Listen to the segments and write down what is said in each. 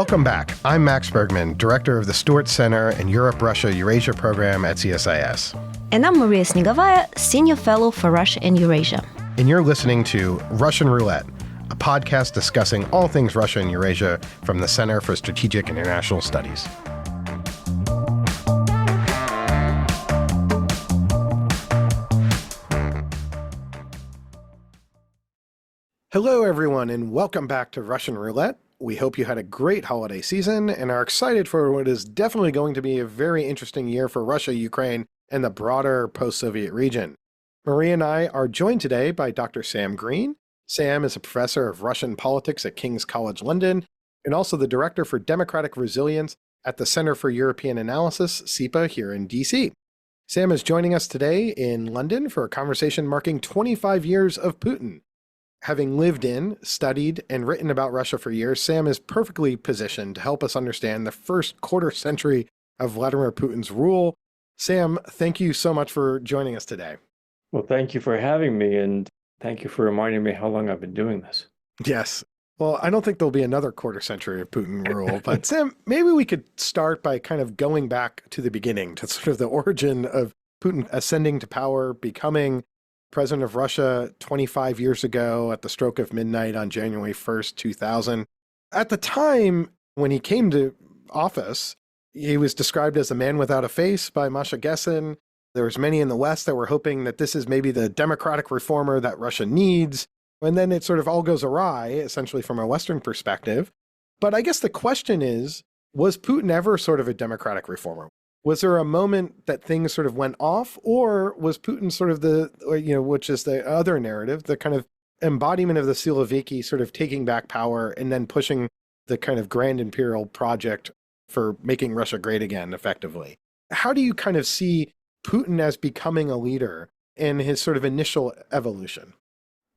Welcome back. I'm Max Bergman, director of the Stewart Center and Europe-Russia-Eurasia program at CSIS. And I'm Maria Snegovaya, senior fellow for Russia and Eurasia. And you're listening to Russian Roulette, a podcast discussing all things Russia and Eurasia from the Center for Strategic and International Studies. Hello, everyone, and welcome back to Russian Roulette. We hope you had a great holiday season and are excited for what is definitely going to be a very interesting year for Russia, Ukraine, and the broader post-Soviet region. Maria and I are joined today by Dr. Sam Greene. Sam is a professor of Russian politics at King's College London and also the director for democratic resilience at the Center for European Analysis, CEPA, here in DC. Sam is joining us today in London for a conversation marking 25 years of Putin. Having lived in, studied, and written about Russia for years, Sam is perfectly positioned to help us understand the first quarter century of Vladimir Putin's rule. Sam, thank you so much for joining us today. Well, thank you for having me, and thank you for reminding me how long I've been doing this. Yes. Well, I don't think there'll be another quarter century of Putin rule, but Sam, maybe we could start by kind of going back to the beginning, to sort of the origin of Putin ascending to power, becoming president of Russia 25 years ago at the stroke of midnight on January 1st, 2000. At the time when he came to office, he was described as a man without a face by Masha Gessen. There was many in the West that were hoping that this is maybe the democratic reformer that Russia needs. And then it sort of all goes awry, essentially from a Western perspective. But I guess the question is, was Putin ever sort of a democratic reformer? Was there a moment that things sort of went off, or was Putin sort of which is the other narrative, the kind of embodiment of the Siloviki sort of taking back power and then pushing the kind of grand imperial project for making Russia great again, effectively? How do you kind of see Putin as becoming a leader in his sort of initial evolution?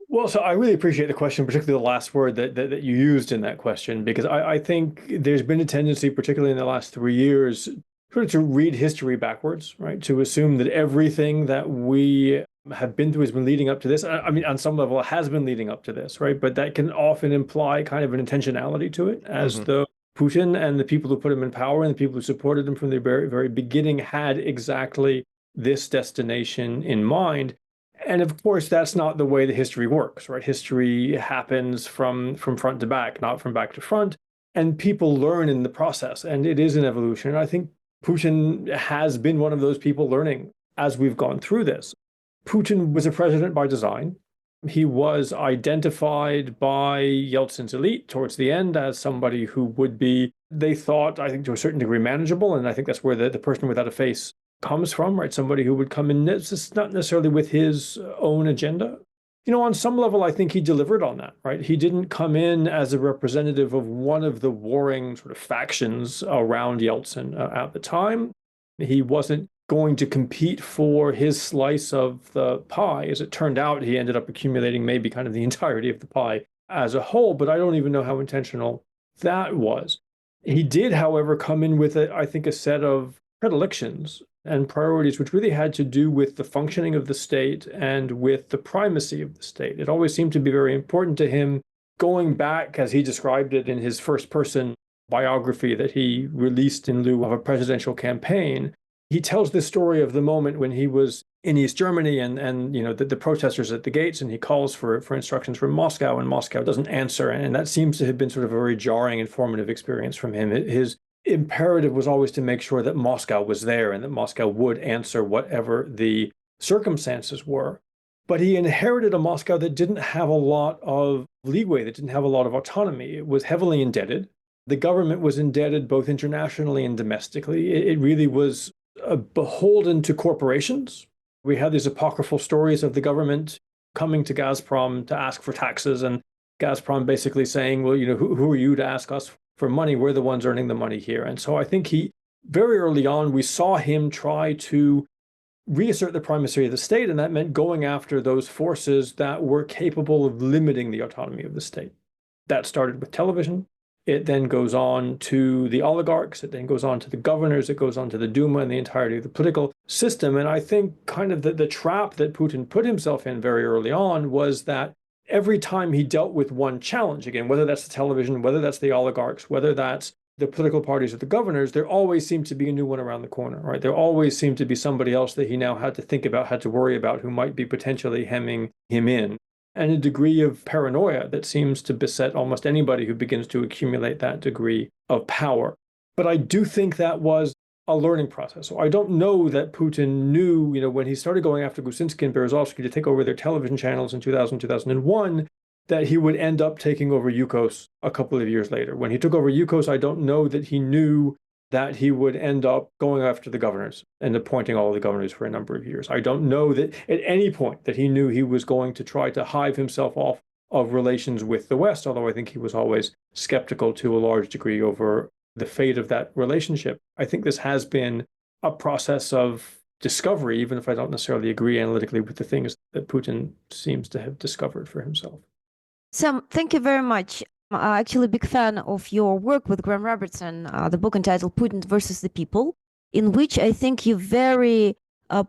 Well, so I really appreciate the question, particularly the last word that you used in that question, because I think there's been a tendency, particularly in the last 3 years, sort of to read history backwards, right? To assume that everything that we have been through has been leading up to this. I mean, on some level, it has been leading up to this, right? But that can often imply kind of an intentionality to it, as though Putin and the people who put him in power and the people who supported him from the very, very beginning had exactly this destination in mind. And of course, that's not the way the history works, right? History happens from front to back, not from back to front. And people learn in the process, and it is an evolution. And I think Putin has been one of those people learning as we've gone through this. Putin was a president by design. He was identified by Yeltsin's elite towards the end as somebody who would be, they thought, I think to a certain degree, manageable. And I think that's where the person without a face comes from, right? Somebody who would come in, it's not necessarily with his own agenda. You know, on some level, I think he delivered on that, right? He didn't come in as a representative of one of the warring sort of factions around Yeltsin at the time. He wasn't going to compete for his slice of the pie. As it turned out, he ended up accumulating maybe kind of the entirety of the pie as a whole, but I don't even know how intentional that was. He did, however, come in with, I think, a set of predilections and priorities which really had to do with the functioning of the state and with the primacy of the state. It always seemed to be very important to him, going back, as he described it in his first-person biography that he released in lieu of a presidential campaign. He tells this story of the moment when he was in East Germany and you know, the protesters at the gates, and he calls for instructions from Moscow, and Moscow doesn't answer. And that seems to have been sort of a very jarring and formative experience from him. His imperative was always to make sure that Moscow was there and that Moscow would answer whatever the circumstances were. But he inherited a Moscow that didn't have a lot of leeway, that didn't have a lot of autonomy. It was heavily indebted. The government was indebted both internationally and domestically. It really was beholden to corporations. We had these apocryphal stories of the government coming to Gazprom to ask for taxes, and Gazprom basically saying, well, you know, who are you to ask us for money? We're the ones earning the money here. And so I think very early on, we saw him try to reassert the primacy of the state, and that meant going after those forces that were capable of limiting the autonomy of the state. That started with television. It then goes on to the oligarchs. It then goes on to the governors. It goes on to the Duma and the entirety of the political system. And I think kind of the trap that Putin put himself in very early on was that every time he dealt with one challenge, again, whether that's the television, whether that's the oligarchs, whether that's the political parties or the governors, there always seemed to be a new one around the corner, right? There always seemed to be somebody else that he now had to think about, had to worry about, who might be potentially hemming him in. And a degree of paranoia that seems to beset almost anybody who begins to accumulate that degree of power. But I do think that was a learning process. So I don't know that Putin knew, when he started going after Gusinski and Berezovsky to take over their television channels in 2000, 2001, that he would end up taking over Yukos a couple of years later. When he took over Yukos, I don't know that he knew that he would end up going after the governors and appointing all of the governors for a number of years. I don't know that at any point that he knew he was going to try to hive himself off of relations with the West, although I think he was always skeptical to a large degree over the fate of that relationship. I think this has been a process of discovery, even if I don't necessarily agree analytically with the things that Putin seems to have discovered for himself. Sam, thank you very much. I'm actually a big fan of your work with Graham Robertson, the book entitled Putin versus the People, in which I think you very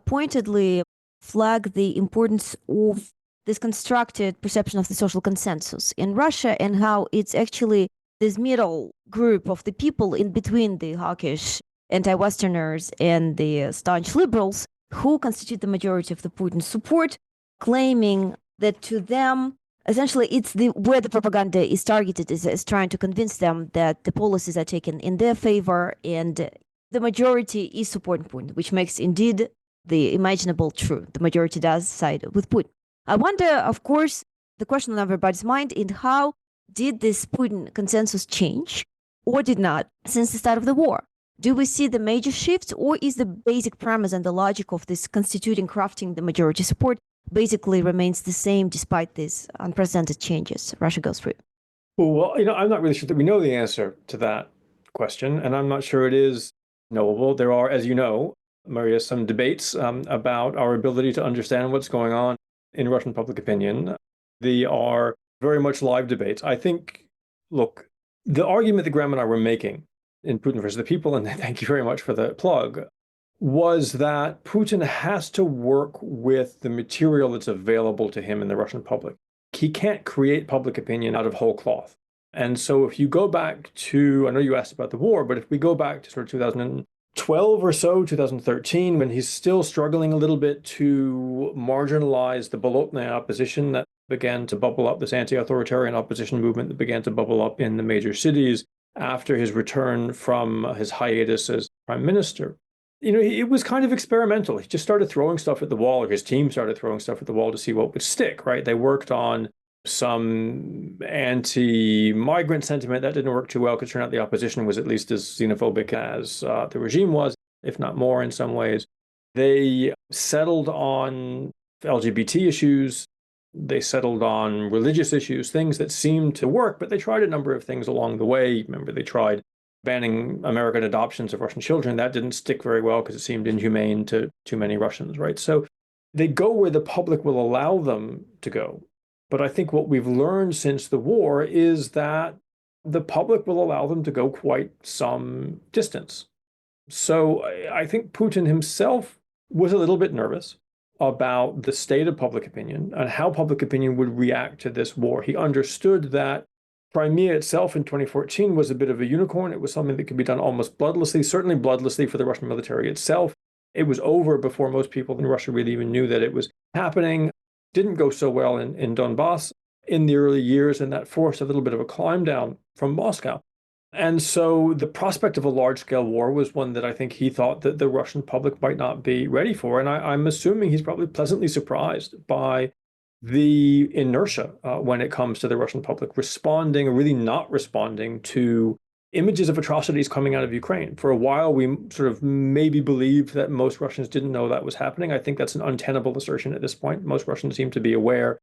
pointedly flag the importance of this constructed perception of the social consensus in Russia and how it's actually this middle group of the people in between the hawkish anti-Westerners and the staunch liberals who constitute the majority of the Putin support, claiming that to them, essentially, it's where the propaganda is targeted is trying to convince them that the policies are taken in their favor and the majority is supporting Putin, which makes indeed the imaginable true. The majority does side with Putin. I wonder, of course, the question on everybody's mind is how did this Putin consensus change or did not since the start of the war? Do we see the major shifts, or is the basic premise and the logic of this constituting, crafting the majority support basically remains the same despite these unprecedented changes Russia goes through? Well, I'm not really sure that we know the answer to that question, and I'm not sure it is knowable. There are, as you know, Maria, some debates about our ability to understand what's going on in Russian public opinion. They are very much live debates. I think, look, the argument that Graham and I were making in Putin versus the People, and thank you very much for the plug, was that Putin has to work with the material that's available to him in the Russian public. He can't create public opinion out of whole cloth. And so if you go back to, I know you asked about the war, but if we go back to sort of 2012 or so, 2013, when he's still struggling a little bit to marginalize the Bolotnaya opposition that began to bubble up, this anti-authoritarian opposition movement that began to bubble up in the major cities after his return from his hiatus as prime minister. It was kind of experimental. He just started throwing stuff at the wall, or his team started throwing stuff at the wall to see what would stick, right? They worked on some anti-migrant sentiment. That didn't work too well because it turned out the opposition was at least as xenophobic as the regime was, if not more in some ways. They settled on LGBT issues. They settled on religious issues, things that seemed to work, but they tried a number of things along the way. Remember, they tried banning American adoptions of Russian children. That didn't stick very well because it seemed inhumane to too many Russians, right? So they go where the public will allow them to go. But I think what we've learned since the war is that the public will allow them to go quite some distance. So I think Putin himself was a little bit nervous about the state of public opinion and how public opinion would react to this war. He understood that Crimea itself in 2014 was a bit of a unicorn. It was something that could be done almost bloodlessly, certainly bloodlessly for the Russian military itself. It was over before most people in Russia really even knew that it was happening. Didn't go so well in Donbass in the early years, and that forced a little bit of a climb down from Moscow. And so the prospect of a large-scale war was one that I think he thought that the Russian public might not be ready for. And I'm assuming he's probably pleasantly surprised by the inertia when it comes to the Russian public responding or really not responding to images of atrocities coming out of Ukraine. For a while, we sort of maybe believed that most Russians didn't know that was happening. I think that's an untenable assertion at this point. Most Russians seem to be aware,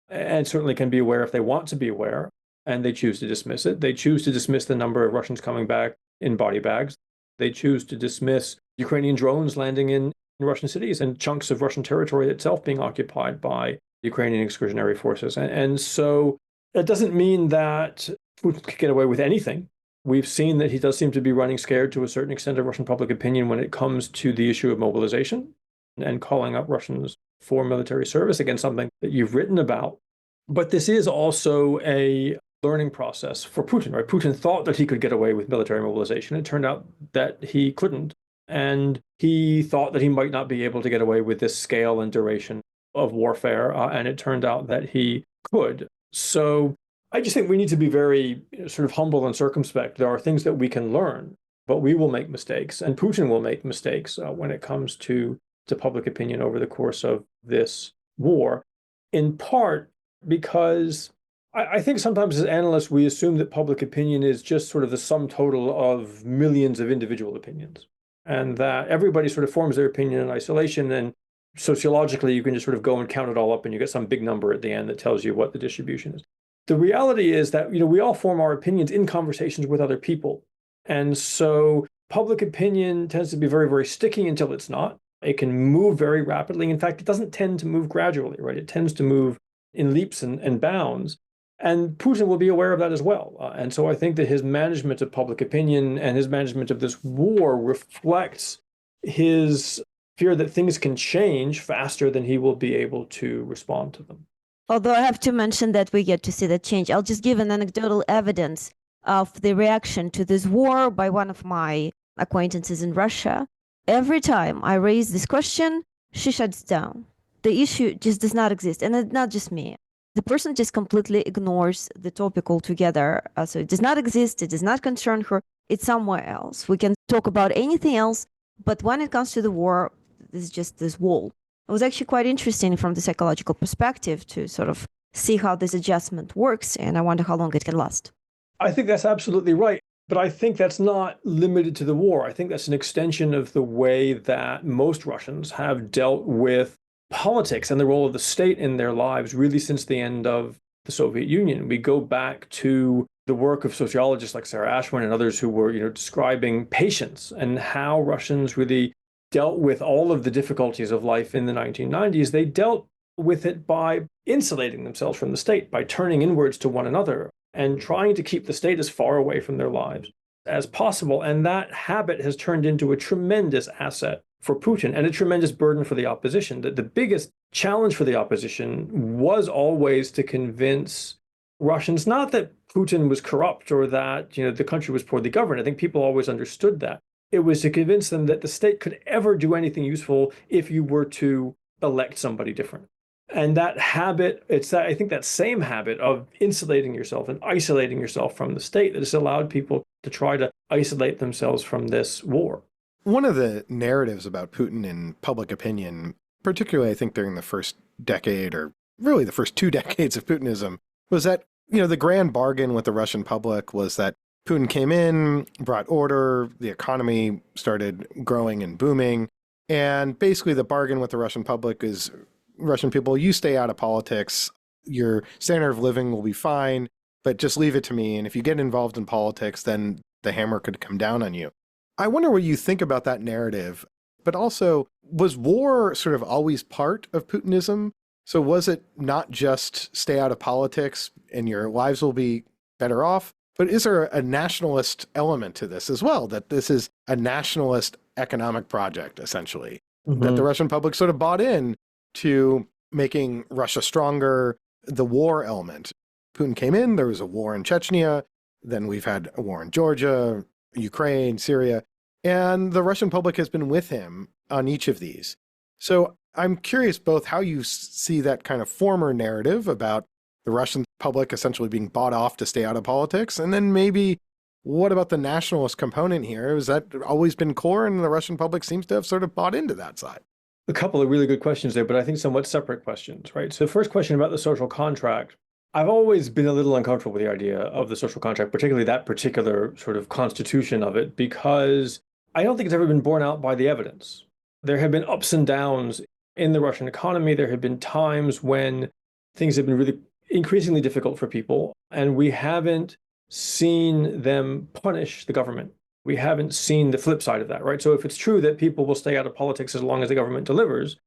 and certainly can be aware if they want to be aware, and they choose to dismiss it. They choose to dismiss the number of Russians coming back in body bags. They choose to dismiss Ukrainian drones landing in Russian cities and chunks of Russian territory itself being occupied by Ukrainian exclusionary forces. And so that doesn't mean that Putin could get away with anything. We've seen that he does seem to be running scared to a certain extent of Russian public opinion when it comes to the issue of mobilization and calling up Russians for military service. Again, something that you've written about. But this is also a learning process for Putin, right? Putin thought that he could get away with military mobilization. It turned out that he couldn't. And he thought that he might not be able to get away with this scale and duration of warfare. And it turned out that he could. So I just think we need to be very sort of humble and circumspect. There are things that we can learn, but we will make mistakes, and Putin will make mistakes when it comes to public opinion over the course of this war, in part because I think sometimes as analysts, we assume that public opinion is just sort of the sum total of millions of individual opinions, and that everybody sort of forms their opinion in isolation. And sociologically, you can just sort of go and count it all up, and you get some big number at the end that tells you what the distribution is. The reality is that, we all form our opinions in conversations with other people. And so public opinion tends to be very, very sticky until it's not. It can move very rapidly. In fact, it doesn't tend to move gradually, right? It tends to move in leaps and bounds. And Putin will be aware of that as well. And so I think that his management of public opinion and his management of this war reflects his fear that things can change faster than he will be able to respond to them. Although I have to mention that we get to see that change. I'll just give an anecdotal evidence of the reaction to this war by one of my acquaintances in Russia. Every time I raise this question, she shuts down. The issue just does not exist. And it's not just me. The person just completely ignores the topic altogether. So it does not exist. It does not concern her. It's somewhere else. We can talk about anything else. But when it comes to the war, there's just this wall. It was actually quite interesting from the psychological perspective to sort of see how this adjustment works. And I wonder how long it can last. I think that's absolutely right. But I think that's not limited to the war. I think that's an extension of the way that most Russians have dealt with politics and the role of the state in their lives really since the end of the Soviet Union. We go back to the work of sociologists like Sarah Ashwin and others who were, describing patience and how Russians really dealt with all of the difficulties of life in the 1990s. They dealt with it by insulating themselves from the state, by turning inwards to one another and trying to keep the state as far away from their lives as possible. And that habit has turned into a tremendous asset for Putin and a tremendous burden for the opposition. That the biggest challenge for the opposition was always to convince Russians, not that Putin was corrupt or that, the country was poorly governed. I think people always understood that. It was to convince them that the state could ever do anything useful if you were to elect somebody different. And that habit, I think that same habit of insulating yourself and isolating yourself from the state that has allowed people to try to isolate themselves from this war. One of the narratives about Putin in public opinion, particularly I think during the first decade or really the first 2 decades of Putinism, was that, the grand bargain with the Russian public was that Putin came in, brought order, the economy started growing and booming. And basically the bargain with the Russian public is, Russian people, you stay out of politics, your standard of living will be fine, but just leave it to me. And if you get involved in politics, then the hammer could come down on you. I wonder what you think about that narrative, but also, was war sort of always part of Putinism? So was it not just stay out of politics and your lives will be better off? But is there a nationalist element to this as well, that this is a nationalist economic project, essentially, that the Russian public sort of bought in to making Russia stronger, the war element? Putin came in, there was a war in Chechnya, then we've had a war in Georgia, Ukraine, Syria, and the Russian public has been with him on each of these. So I'm curious both how you see that kind of former narrative about the Russian public essentially being bought off to stay out of politics, and then maybe what about the nationalist component here? Has that always been core, and the Russian public seems to have sort of bought into that side? A couple of really good questions there, but I think somewhat separate questions, right? So the first question about the social contract, I've always been a little uncomfortable with the idea of the social contract, particularly that particular sort of constitution of it, because I don't think it's ever been borne out by the evidence. There have been ups and downs in the Russian economy. There have been times when things have been really increasingly difficult for people, and we haven't seen them punish the government. We haven't seen the flip side of that, right? So if it's true that people will stay out of politics as long as the government delivers,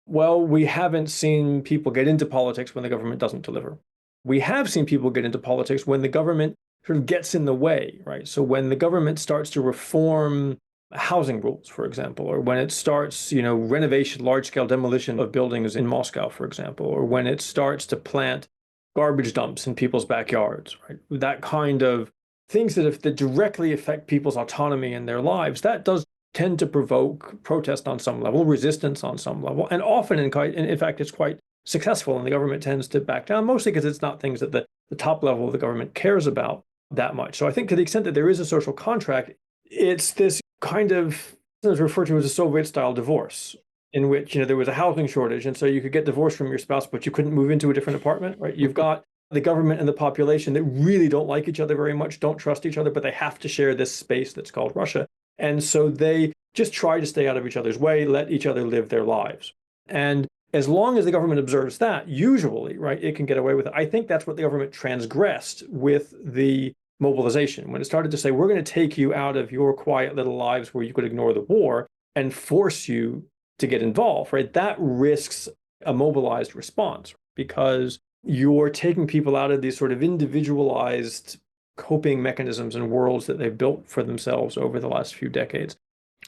well, we haven't seen people get into politics when the government doesn't deliver. We have seen people get into politics when the government sort of gets in the way, right? So when the government starts to reform housing rules, for example, or when it starts, renovation, large-scale demolition of buildings in Moscow, for example, or when it starts to plant garbage dumps in people's backyards, right? That kind of things that directly affect people's autonomy in their lives, that does tend to provoke protest on some level, resistance on some level, and often, in fact, it's quite successful, and the government tends to back down, mostly because it's not things that the top level of the government cares about that much. So I think to the extent that there is a social contract, it's this kind of, it's referred to as a Soviet-style divorce, in which, there was a housing shortage, and so you could get divorced from your spouse, but you couldn't move into a different apartment, right? You've got the government and the population that really don't like each other very much, don't trust each other, but they have to share this space that's called Russia. And so they just try to stay out of each other's way, let each other live their lives. And as long as the government observes that, usually, right, it can get away with it. I think that's what the government transgressed with the mobilization, when it started to say, we're going to take you out of your quiet little lives where you could ignore the war and force you to get involved, right? That risks a mobilized response, because you're taking people out of these sort of individualized coping mechanisms and worlds that they've built for themselves over the last few decades.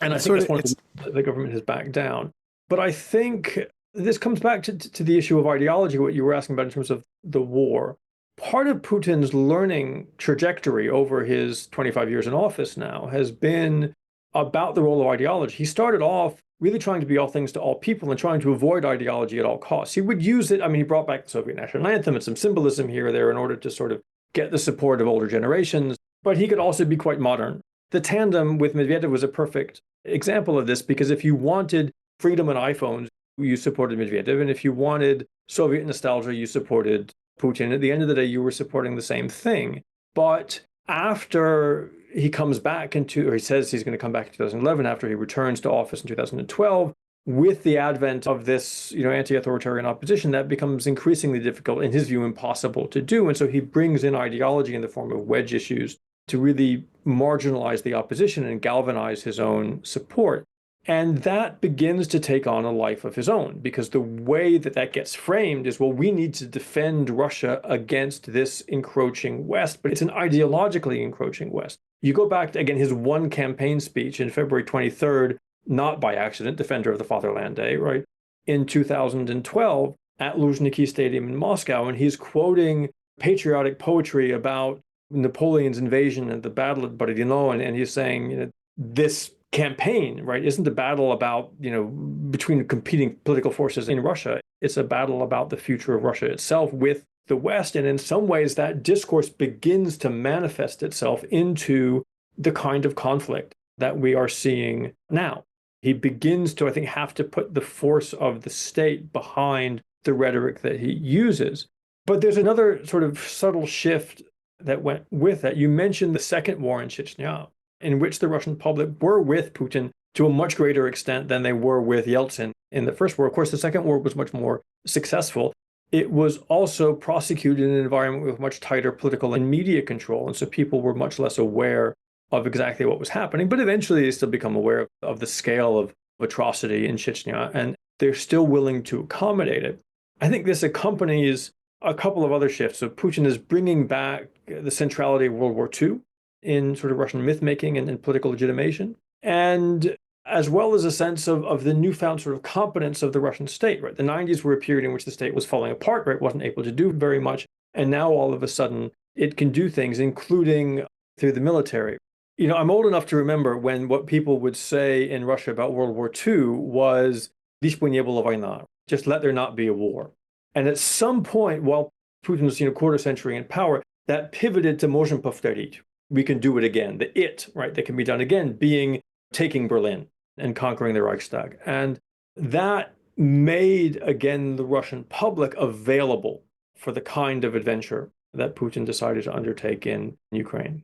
And I think that's one of the government has backed down. But I think this comes back to the issue of ideology, what you were asking about in terms of the war. Part of Putin's learning trajectory over his 25 years in office now has been about the role of ideology. He started off really trying to be all things to all people and trying to avoid ideology at all costs. He would use it. I mean, he brought back the Soviet national anthem and some symbolism here or there in order to sort of get the support of older generations, but he could also be quite modern. The tandem with Medvedev was a perfect example of this, because if you wanted freedom and iPhones, you supported Medvedev, and if you wanted Soviet nostalgia, you supported Putin. At the end of the day, you were supporting the same thing. But after he comes back or he says he's going to come back in 2011, after he returns to office in 2012, with the advent of this, anti-authoritarian opposition, that becomes increasingly difficult, in his view, impossible to do. And so he brings in ideology in the form of wedge issues to really marginalize the opposition and galvanize his own support. And that begins to take on a life of his own, because the way that gets framed is, well, we need to defend Russia against this encroaching West, but it's an ideologically encroaching West. You go back to, again, his one campaign speech in February 23rd, not by accident, Defender of the Fatherland Day, right? In 2012 at Luzhniki Stadium in Moscow, and he's quoting patriotic poetry about Napoleon's invasion and the Battle of Borodino, and he's saying, this campaign, right, isn't a battle about, between competing political forces in Russia. It's a battle about the future of Russia itself with the West. And in some ways, that discourse begins to manifest itself into the kind of conflict that we are seeing now. He begins to, I think, have to put the force of the state behind the rhetoric that he uses. But there's another sort of subtle shift that went with that. You mentioned the second war in Chechnya, in which the Russian public were with Putin to a much greater extent than they were with Yeltsin in the first war. Of course, the second war was much more successful. It was also prosecuted in an environment with much tighter political and media control, and so people were much less aware of exactly what was happening. But eventually they still become aware of the scale of atrocity in Chechnya, and they're still willing to accommodate it. I think this accompanies a couple of other shifts. So Putin is bringing back the centrality of World War II in sort of Russian myth-making and political legitimation, and as well as a sense of the newfound sort of competence of the Russian state, right? The 90s were a period in which the state was falling apart, right? It wasn't able to do very much. And now all of a sudden it can do things, including through the military. I'm old enough to remember when what people would say in Russia about World War II was, "Лишь бы не было война," just let there not be a war. And at some point, while Putin's quarter century in power, that pivoted to "можем повторить." We can do it again. The right, that can be done again, being taking Berlin and conquering the Reichstag. And that made, again, the Russian public available for the kind of adventure that Putin decided to undertake in Ukraine.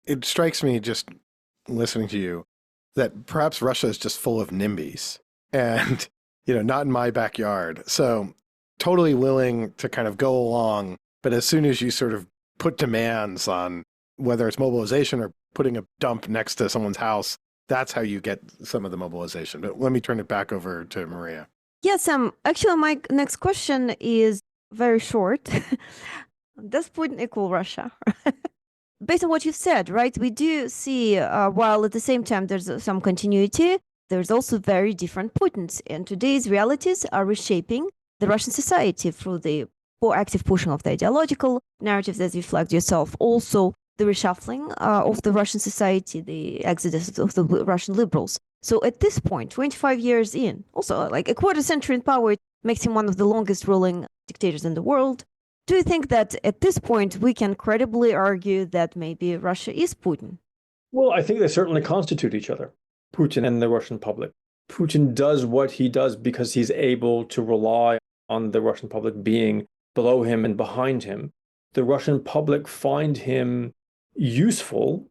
It strikes me, just listening to you, that perhaps Russia is just full of NIMBYs and, not in my backyard. So totally willing to kind of go along. But as soon as you sort of put demands on whether it's mobilization or putting a dump next to someone's house, that's how you get some of the mobilization. But let me turn it back over to Maria. Yes, actually, my next question is very short. Does Putin equal Russia? Based on what you've said, right, we do see, while at the same time there's some continuity, there's also very different Putins. And today's realities are reshaping the Russian society through the for active pushing of the ideological narratives as you flagged yourself, also the reshuffling of the Russian society, the exodus of the Russian liberals. So at this point, 25 years in, also like a quarter century in power, it makes him one of the longest ruling dictators in the world. Do you think that at this point we can credibly argue that maybe Russia is Putin? Well, I think they certainly constitute each other, Putin and the Russian public. Putin does what he does because he's able to rely on the Russian public being below him and behind him. The Russian public find him useful,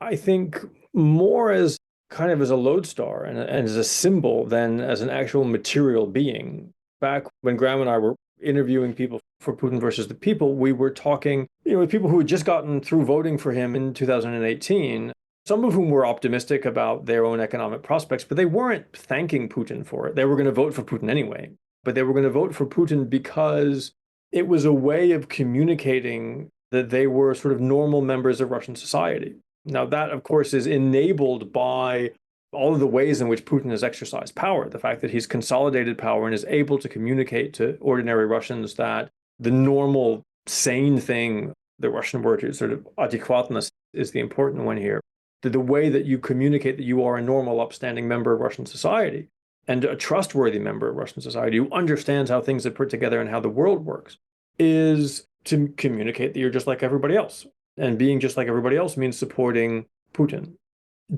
I think, more as kind of as a lodestar and as a symbol than as an actual material being. Back when Graham and I were interviewing people for Putin versus the People, we were talking, with people who had just gotten through voting for him in 2018, some of whom were optimistic about their own economic prospects, but they weren't thanking Putin for it. They were going to vote for Putin anyway, but they were going to vote for Putin because it was a way of communicating that they were sort of normal members of Russian society. Now, that, of course, is enabled by all of the ways in which Putin has exercised power, the fact that he's consolidated power and is able to communicate to ordinary Russians that the normal, sane thing, the Russian word is sort of adekvatnost is the important one here, that the way that you communicate that you are a normal, upstanding member of Russian society and a trustworthy member of Russian society who understands how things are put together and how the world works is to communicate that you're just like everybody else. And being just like everybody else means supporting Putin.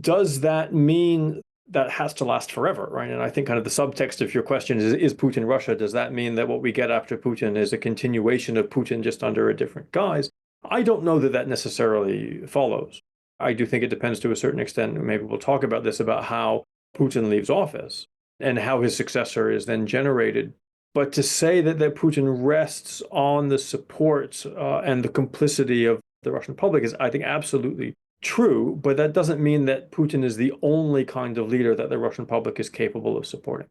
Does that mean that has to last forever, right? And I think kind of the subtext of your question is Putin Russia? Does that mean that what we get after Putin is a continuation of Putin just under a different guise? I don't know that that necessarily follows. I do think it depends to a certain extent, maybe we'll talk about this, about how Putin leaves office and how his successor is then generated. But to say that Putin rests on the support and the complicity of the Russian public is, I think, absolutely true, but that doesn't mean that Putin is the only kind of leader that the Russian public is capable of supporting.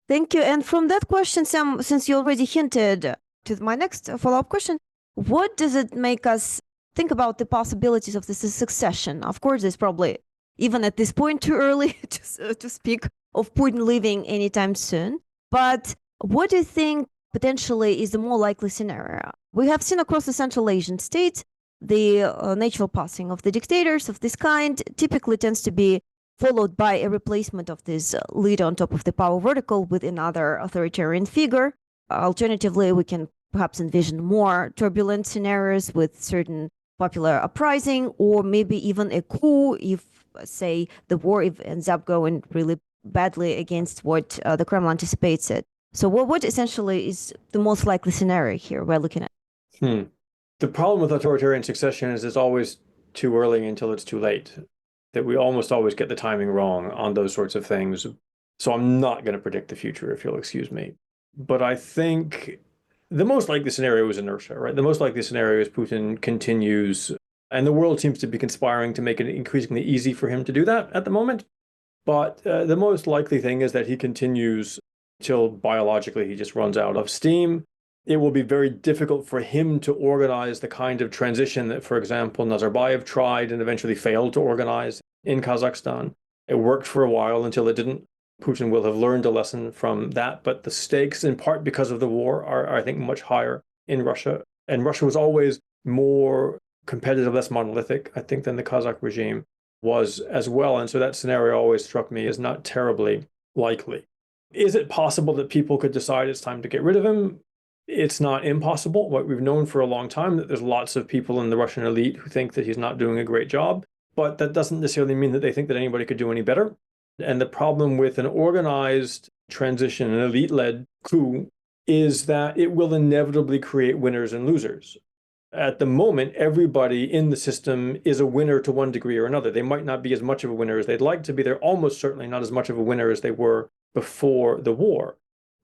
Thank you. And from that question, Sam, since you already hinted to my next follow-up question, what does it make us think about the possibilities of this succession? Of course, it's probably, even at this point, too early to speak of Putin leaving anytime soon. But what do you think potentially is the more likely scenario? We have seen across the Central Asian states the natural passing of the dictators of this kind typically tends to be followed by a replacement of this leader on top of the power vertical with another authoritarian figure. Alternatively, we can perhaps envision more turbulent scenarios with certain popular uprising or maybe even a coup if, say, the war ends up going really badly against what the Kremlin anticipates it. So what essentially is the most likely scenario here we're looking at? The problem with authoritarian succession is it's always too early until it's too late, that we almost always get the timing wrong on those sorts of things. So I'm not going to predict the future, if you'll excuse me. But I think the most likely scenario is inertia, right? The most likely scenario is Putin continues, and the world seems to be conspiring to make it increasingly easy for him to do that at the moment. But the most likely thing is that he continues till biologically he just runs out of steam. It will be very difficult for him to organize the kind of transition that, for example, Nazarbayev tried and eventually failed to organize in Kazakhstan. It worked for a while until it didn't. Putin will have learned a lesson from that, but the stakes, in part because of the war, are, I think, much higher in Russia. And Russia was always more competitive, less monolithic, I think, than the Kazakh regime was as well. And so that scenario always struck me as not terribly likely. Is it possible that people could decide it's time to get rid of him? It's not impossible. What we've known for a long time, that there's lots of people in the Russian elite who think that he's not doing a great job, but that doesn't necessarily mean that they think that anybody could do any better. And the problem with an organized transition, an elite-led coup, is that it will inevitably create winners and losers. At the moment, everybody in the system is a winner to one degree or another. They might not be as much of a winner as they'd like to be. They're almost certainly not as much of a winner as they were before the war.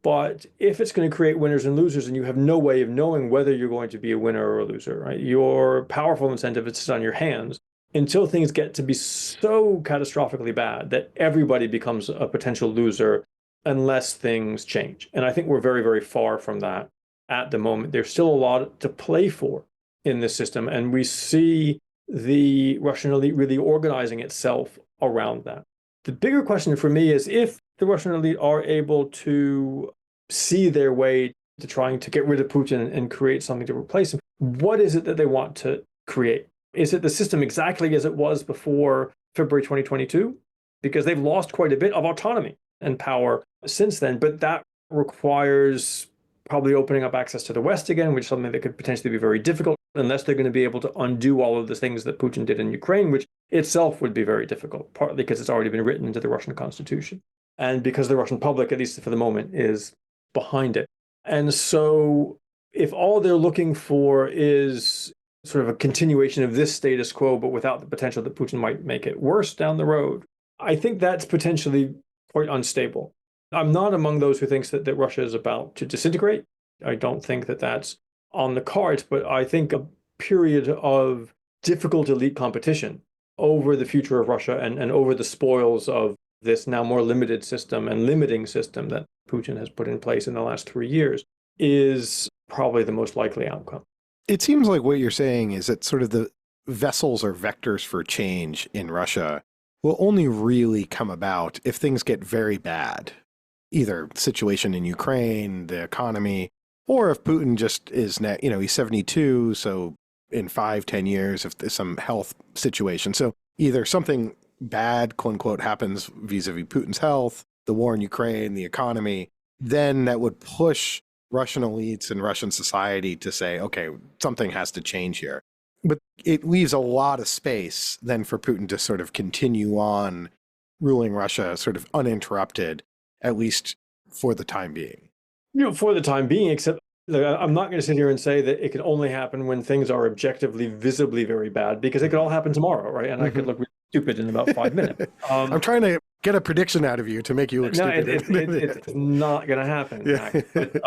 But if it's going to create winners and losers and you have no way of knowing whether you're going to be a winner or a loser, right? Your powerful incentive is on your hands until things get to be so catastrophically bad that everybody becomes a potential loser unless things change. And I think we're very, very far from that at the moment. There's still a lot to play for in this system. And we see the Russian elite really organizing itself around that. The bigger question for me is if the Russian elite are able to see their way to trying to get rid of Putin and create something to replace him. What is it that they want to create? Is it the system exactly as it was before February 2022? Because they've lost quite a bit of autonomy and power since then, but that requires probably opening up access to the West again, which is something that could potentially be very difficult unless they're going to be able to undo all of the things that Putin did in Ukraine, which itself would be very difficult, partly because it's already been written into the Russian constitution and because the Russian public, at least for the moment, is behind it. And so if all they're looking for is sort of a continuation of this status quo, but without the potential that Putin might make it worse down the road, I think that's potentially quite unstable. I'm not among those who thinks that Russia is about to disintegrate. I don't think that that's on the cards, but I think a period of difficult elite competition over the future of Russia and over the spoils of this now more limited system and limiting system that Putin has put in place in the last 3 years is probably the most likely outcome. It seems like what you're saying is that sort of the vessels or vectors for change in Russia will only really come about if things get very bad. Either the situation in Ukraine, the economy, or if Putin just is, he's 72, so in 5-10 years, if there's some health situation. So either something bad, quote unquote, happens vis-a-vis Putin's health, the war in Ukraine, the economy, then that would push Russian elites and Russian society to say, okay, something has to change here. But it leaves a lot of space then for Putin to sort of continue on ruling Russia sort of uninterrupted, at least for the time being. For the time being, except I'm not going to sit here and say that it can only happen when things are objectively, visibly very bad, because it could all happen tomorrow, right? And I could look really stupid in about 5 minutes. I'm trying to get a prediction out of you to make you look stupid. It's not going to happen. Yeah. But,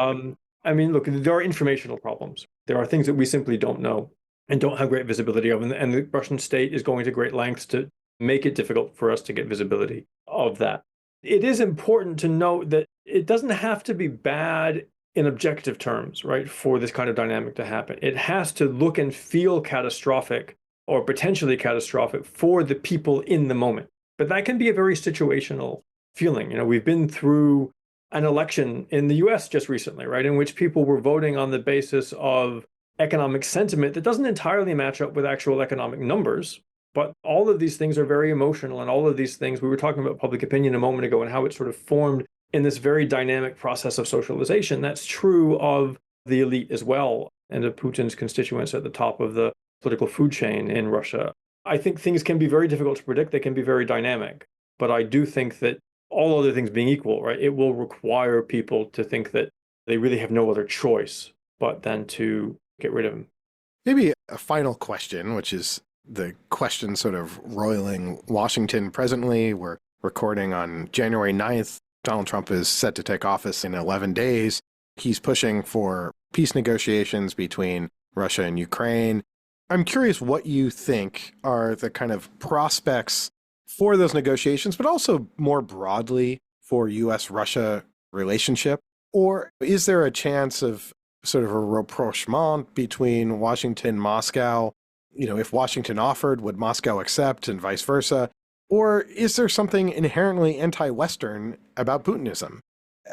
I mean, look, there are informational problems. There are things that we simply don't know and don't have great visibility of. And the Russian state is going to great lengths to make it difficult for us to get visibility of that. It is important to note that it doesn't have to be bad in objective terms, right, for this kind of dynamic to happen. It has to look and feel catastrophic or potentially catastrophic for the people in the moment. But that can be a very situational feeling. We've been through an election in the US just recently, right, in which people were voting on the basis of economic sentiment that doesn't entirely match up with actual economic numbers. But all of these things are very emotional, and all of these things, we were talking about public opinion a moment ago and how it sort of formed in this very dynamic process of socialization. That's true of the elite as well, and of Putin's constituents at the top of the political food chain in Russia. I think things can be very difficult to predict. They can be very dynamic. But I do think that all other things being equal, right, it will require people to think that they really have no other choice but then to get rid of him. Maybe a final question, which is the question sort of roiling Washington presently. We're recording on January 9th. Donald Trump is set to take office in 11 days. He's pushing for peace negotiations between Russia and Ukraine. I'm curious what you think are the kind of prospects for those negotiations, but also more broadly for U.S.-Russia relationship. Or is there a chance of sort of a rapprochement between Washington and Moscow? If Washington offered, would Moscow accept, and vice versa? Or is there something inherently anti-Western about Putinism?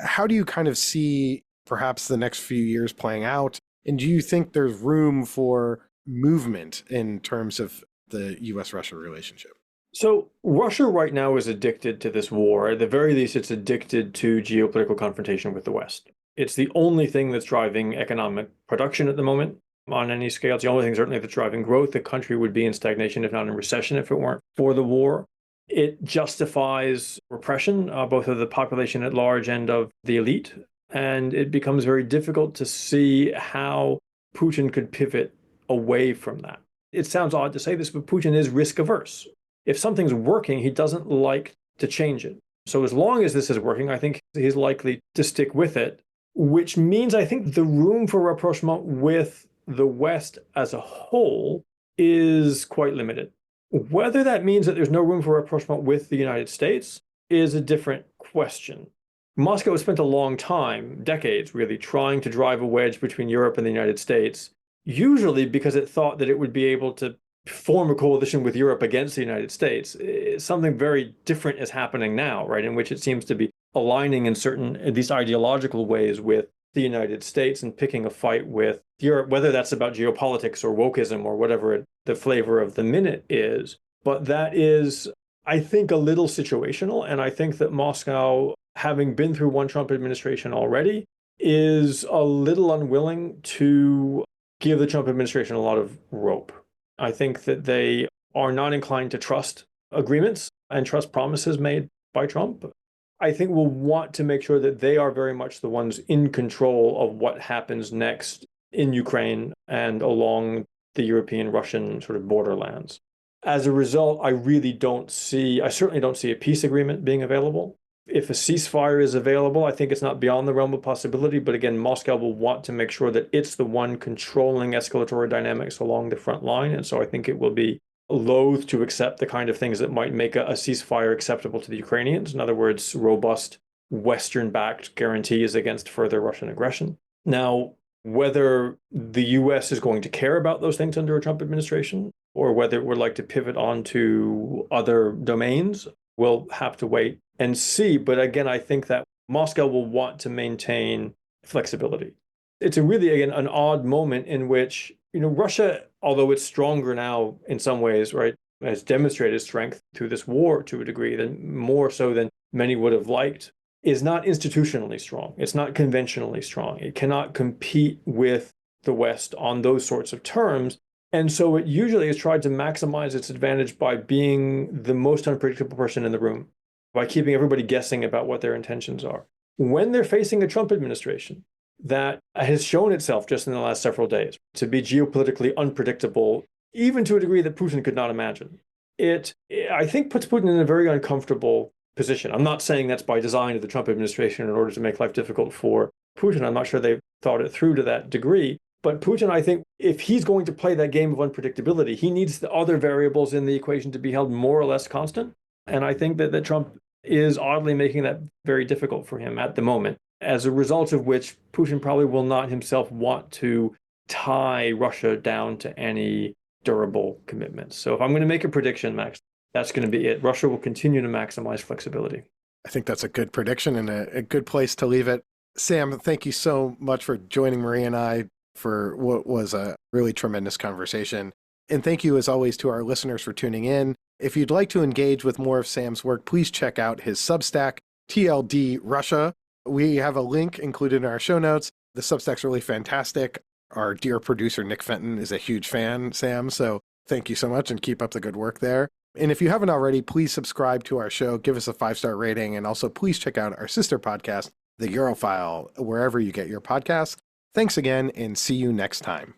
How do you kind of see perhaps the next few years playing out? And do you think there's room for movement in terms of the U.S.-Russia relationship? So Russia right now is addicted to this war. At the very least, it's addicted to geopolitical confrontation with the West. It's the only thing that's driving economic production at the moment on any scale. It's the only thing certainly that's driving growth. The country would be in stagnation, if not in recession, if it weren't for the war. It justifies repression, both of the population at large and of the elite. And it becomes very difficult to see how Putin could pivot away from that. It sounds odd to say this, but Putin is risk averse. If something's working, he doesn't like to change it. So as long as this is working, I think he's likely to stick with it, which means I think the room for rapprochement with the West as a whole is quite limited. Whether that means that there's no room for rapprochement with the United States is a different question. Moscow has spent a long time, decades really, trying to drive a wedge between Europe and the United States, usually because it thought that it would be able to form a coalition with Europe against the United States. Something very different is happening now, right, in which it seems to be aligning in certain, at least ideological ways, with the United States and picking a fight with Europe, whether that's about geopolitics or wokeism or whatever the flavor of the minute is. But that is, I think, a little situational. And I think that Moscow, having been through one Trump administration already, is a little unwilling to give the Trump administration a lot of rope. I think that they are not inclined to trust agreements and trust promises made by Trump. I think we'll want to make sure that they are very much the ones in control of what happens next in Ukraine and along the European-Russian sort of borderlands. As a result, I certainly don't see a peace agreement being available. If a ceasefire is available, I think it's not beyond the realm of possibility. But again, Moscow will want to make sure that it's the one controlling escalatory dynamics along the front line. And so I think it will be loath to accept the kind of things that might make a ceasefire acceptable to the Ukrainians. In other words, robust Western-backed guarantees against further Russian aggression. Now, whether the US is going to care about those things under a Trump administration, or whether it would like to pivot onto other domains, we'll have to wait and see. But again, I think that Moscow will want to maintain flexibility. It's again, an odd moment in which, Russia, although it's stronger now in some ways, right, has demonstrated strength through this war to a degree, more so than many would have liked, is not institutionally strong. It's not conventionally strong. It cannot compete with the West on those sorts of terms. And so it usually has tried to maximize its advantage by being the most unpredictable person in the room, by keeping everybody guessing about what their intentions are. When they're facing a Trump administration that has shown itself just in the last several days to be geopolitically unpredictable, even to a degree that Putin could not imagine, it, I think, puts Putin in a very uncomfortable position. I'm not saying that's by design of the Trump administration in order to make life difficult for Putin. I'm not sure they've thought it through to that degree. But Putin, I think, if he's going to play that game of unpredictability, he needs the other variables in the equation to be held more or less constant. And I think that Trump is oddly making that very difficult for him at the moment, as a result of which Putin probably will not himself want to tie Russia down to any durable commitments. So if I'm going to make a prediction, Max, that's going to be it. Russia will continue to maximize flexibility. I think that's a good prediction and a good place to leave it. Sam, thank you so much for joining Marie and I for what was a really tremendous conversation. And thank you, as always, to our listeners for tuning in. If you'd like to engage with more of Sam's work, please check out his Substack, TLD Russia. We have a link included in our show notes. The Substack's really fantastic. Our dear producer, Nick Fenton, is a huge fan, Sam. So thank you so much and keep up the good work there. And if you haven't already, please subscribe to our show, give us a 5-star rating, and also please check out our sister podcast, The Europhile, wherever you get your podcasts. Thanks again, and see you next time.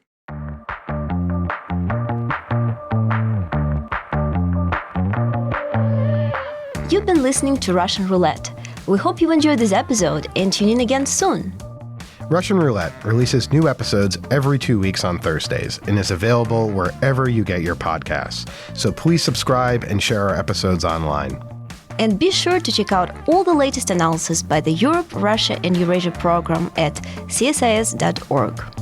You've been listening to Russian Roulette. We hope you enjoyed this episode and tune in again soon. Russian Roulette releases new episodes every 2 weeks on Thursdays and is available wherever you get your podcasts. So please subscribe and share our episodes online. And be sure to check out all the latest analysis by the Europe, Russia, and Eurasia program at csis.org.